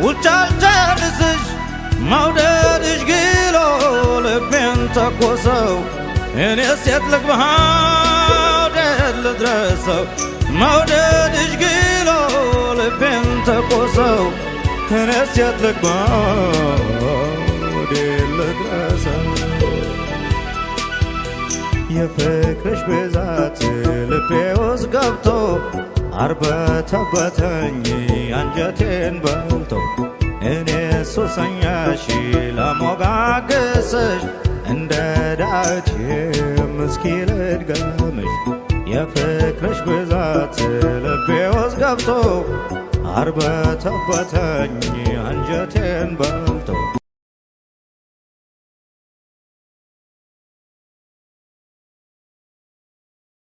ውጫልጨርስሽ መውደድሽ ግሎ ልቤን ተኮሰው እኔስ የት ልግባ ወዴት ልድረሰው መውደድሽ ግሎ ልቤን ተኮሰው እኔስ የት ልግባ ወዴት ልድረሰው የፍቅርሽ ብዛት ልቤ ውስጥ ገብቶ አርበተበተኝ አንጀቴን በልቶ እኔ ሱሰኛሽ ለሞጋገስሽ እንደ ዳዊትም እስኪ ልድገምሽ የፍቅርሽ ብዛት ልቤ ውስጥ ገብቶ አርበተበተኝ አንጀቴን በልቶ